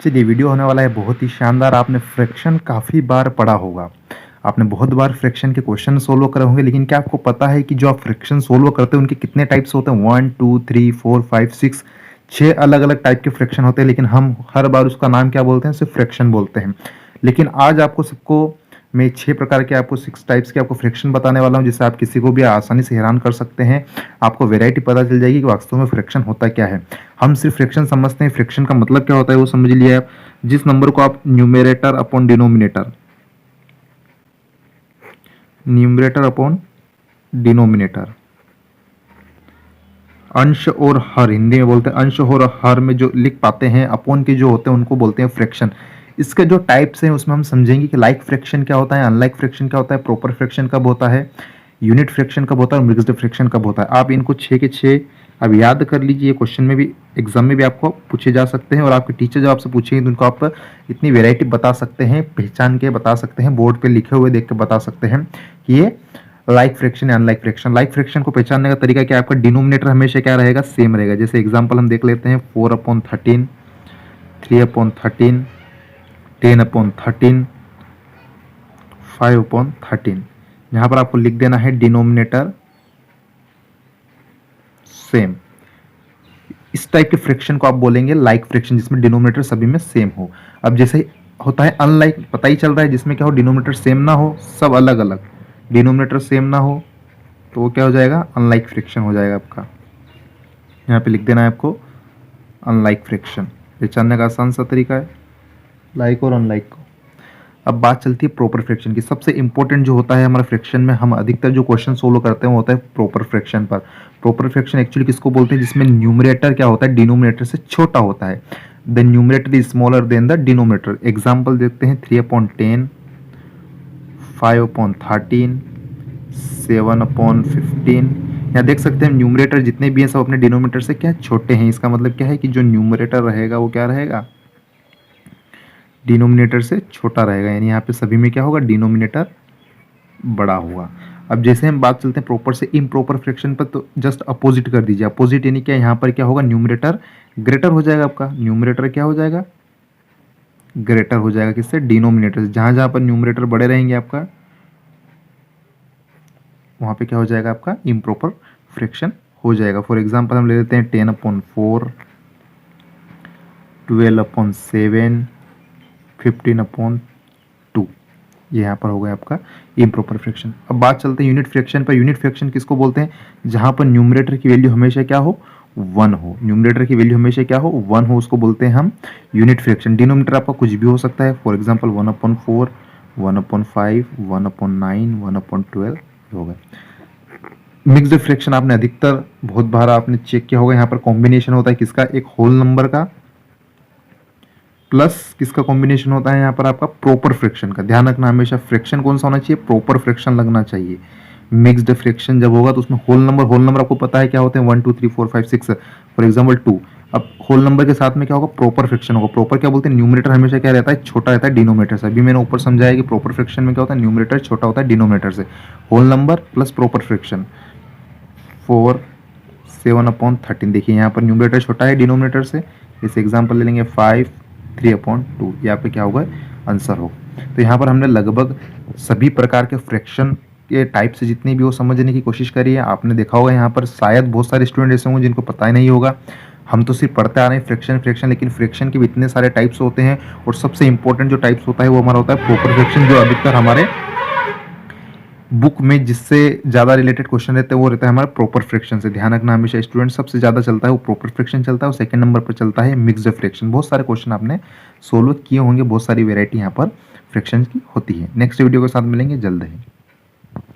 चलिए वीडियो होने वाला है बहुत ही शानदार। आपने फ्रैक्शन काफ़ी बार पढ़ा होगा, आपने बहुत बार फ्रैक्शन के क्वेश्चन सोल्व करे होंगे, लेकिन क्या आपको पता है कि जो आप फ्रैक्शन सोल्व करते हैं उनके कितने टाइप्स होते हैं? 1 2 3 4 5 6 6 अलग अलग टाइप के फ्रैक्शन होते हैं, लेकिन हम हर बार उसका नाम क्या बोलते हैं? सिर्फ फ्रैक्शन बोलते हैं। लेकिन आज आपको सबको मैं 6 प्रकार के आपको 6 टाइप्स के आपको फ्रैक्शन बताने वाला हूं, जिससे आप किसी को भी आसानी से हैरान कर सकते हैं। आपको वैरायटी पता चल जाएगी कि वास्तव में फ्रैक्शन होता क्या है। हम सिर्फ फ्रैक्शन समझते हैं, फ्रैक्शन का मतलब क्या होता है वो समझ लिया आप। जिस नंबर को आप न्यूमरेटर अपॉन डिनोमिनेटर अंश और हर, हिंदी में बोलते हैं अंश और हर में जो लिख पाते हैं, अपॉन के जो होते हैं उनको बोलते हैं फ्रैक्शन। इसके जो टाइप्स हैं उसमें हम समझेंगे कि लाइक फ्रैक्शन क्या होता है, अनलाइक फ्रैक्शन क्या होता है, प्रॉपर फ्रैक्शन कब होता है, यूनिट फ्रैक्शन कब होता है और मिक्स्ड फ्रैक्शन कब होता है। आप इनको 6 के 6 अब याद कर लीजिए। क्वेश्चन में भी, एग्जाम में भी आपको पूछे जा सकते हैं, और आपके टीचर जब आपसे पूछेंगे तो उनको आप इतनी वेराइटी बता सकते हैं, पहचान के बता सकते हैं, बोर्ड पे लिखे हुए देख के बता सकते हैं कि ये लाइक फ्रैक्शन या अनलाइक फ्रैक्शन। लाइक फ्रैक्शन को पहचानने का तरीका क्या है? आपका डिनोमिनेटर हमेशा क्या रहेगा? सेम रहेगा। जैसे एग्जांपल हम देख लेते हैं 4/13, 3/13, 10/13, 5/13। यहां पर आपको लिख देना है डिनोमिनेटर सेम। इस टाइप के फ्रैक्शन को आप बोलेंगे लाइक फ्रैक्शन, जिसमें डिनोमिनेटर सभी में सेम हो। अब जैसे होता है अनलाइक, पता ही चल रहा है, जिसमें क्या हो, डिनोमिनेटर सेम ना हो, सब अलग अलग, डिनोमिनेटर सेम ना हो, तो वो क्या हो जाएगा? अनलाइक फ्रैक्शन हो जाएगा आपका। यहाँ पे लिख देना है आपको अनलाइक फ्रैक्शन। पहचानने का आसान सा तरीका है लाइक और अनलाइक को। अब बात चलती है प्रॉपर फ्रैक्शन की। सबसे इंपॉर्टेंट जो होता है हमारे फ्रैक्शन में, हम अधिकतर जो क्वेश्चन सोल्व करते हैं वो होता है प्रॉपर फ्रैक्शन पर। प्रॉपर फ्रैक्शन एक्चुअली किसको बोलते हैं? जिसमें न्यूमरेटर क्या होता है? डिनोमिनेटर से छोटा होता है। The numerator is smaller than the denominator. Example देखते हैं 3/10, 5/13, 7/15। यहाँ देख सकते हैं न्यूमरेटर जितने भी हैं सब अपने डिनोमिनेटर से क्या छोटे हैं। इसका मतलब क्या है कि जो न्यूमरेटर रहेगा वो क्या रहेगा? डिनोमिनेटर से छोटा रहेगा। यानी यहाँ पे सभी में क्या होगा? डिनोमिनेटर बड़ा होगा। अब जैसे हम बात चलते हैं प्रॉपर से इम्प्रॉपर फ्रैक्शन पर, तो जस्ट अपोजिट कर दीजिए। अपोजिट यानी क्या? यहाँ पर क्या होगा? न्यूमरेटर ग्रेटर हो जाएगा आपका। न्यूमरेटर क्या हो जाएगा? ग्रेटर हो जाएगा। किससे? डिनोमिनेटर से। जहां जहां पर न्यूमरेटर बड़े रहेंगे आपका, वहां पे क्या हो जाएगा? आपका इम्प्रॉपर फ्रैक्शन हो जाएगा। फॉर एग्जाम्पल हम ले लेते हैं 10/4, 12/7, 15/2। ये यहाँ पर हो गया आपका इम्प्रॉपर फ्रैक्शन। अब बात चलते हैं यूनिट फ्रैक्शन पर। यूनिट फ्रैक्शन किसको बोलते हैं? जहां पर न्यूमरेटर की वैल्यू हमेशा क्या हो? 1 हो। न्यूमरेटर की वैल्यू हमेशा क्या हो? 1 हो, उसको बोलते हैं हम यूनिट फ्रैक्शन। डिनोमिनेटर आपका कुछ भी हो सकता है। फॉर एग्जाम्पल 1/4, 1/5, 1/9, 1/12 हो गया। मिक्स्ड फ्रैक्शन आपने अधिकतर बहुत बार आपने चेक किया होगा। यहाँ पर कॉम्बिनेशन होता है किसका? एक होल नंबर का प्लस किसका कॉम्बिनेशन होता है? यहाँ पर आपका प्रॉपर फ्रैक्शन का। ध्यान रखना हमेशा फ्रैक्शन कौन सा होना चाहिए? प्रॉपर फ्रैक्शन लगना चाहिए। मिक्स्ड फ्रैक्शन जब होगा तो उसमें होल नंबर आपको पता है क्या होते हैं? 1 2 3 4 5 6। For example 2। अब होल नंबर के साथ में क्या होगा? प्रॉपर फ्रैक्शन होगा। प्रॉपर क्या बोलते हैं? न्यूमरेटर हमेशा क्या रहता है? छोटा रहता है डिनोमिनेटर से। अभी मैंने ऊपर समझाया कि प्रॉपर फ्रैक्शन में क्या होता है? न्यूमरेटर छोटा होता है डिनोमिनेटर से। Whole number plus proper fraction 4, 7/13। देखिए यहाँ पर न्यूमरेटर छोटा है डिनोमिनेटर से। इस एग्जाम्पल ले लेंगे 5, 3/2। यहाँ पे क्या होगा? आंसर होगा। तो यहाँ पर हमने लगभग सभी प्रकार के फ्रैक्शन के टाइप से जितनी भी वो समझने की कोशिश करी है। आपने देखा होगा यहाँ पर शायद बहुत सारे स्टूडेंट ऐसे होंगे जिनको पता ही नहीं होगा। हम तो सिर्फ पढ़ते आ रहे हैं फ्रैक्शन, लेकिन फ्रैक्शन के भी इतने सारे टाइप्स होते हैं, और सबसे इंपॉर्टेंट जो टाइप्स होता है वो हमारा होता है प्रॉपर फ्रैक्शन, जो अधिकतर हमारे बुक में जिससे ज़्यादा रिलेटेड क्वेश्चन रहते हैं वो रहता है हमारा प्रॉपर फ्रैक्शन से। ध्यान रखना हमेशा स्टूडेंट सबसे ज़्यादा चलता है वो प्रॉपर फ्रैक्शन चलता है, और सेकंड नंबर पर चलता है मिक्स्ड फ्रैक्शन। बहुत सारे क्वेश्चन आपने सोल्व किए होंगे, बहुत सारी वेरायटी यहाँ पर फ्रैक्शन की होती है। नेक्स्ट वीडियो के साथ मिलेंगे जल्द ही।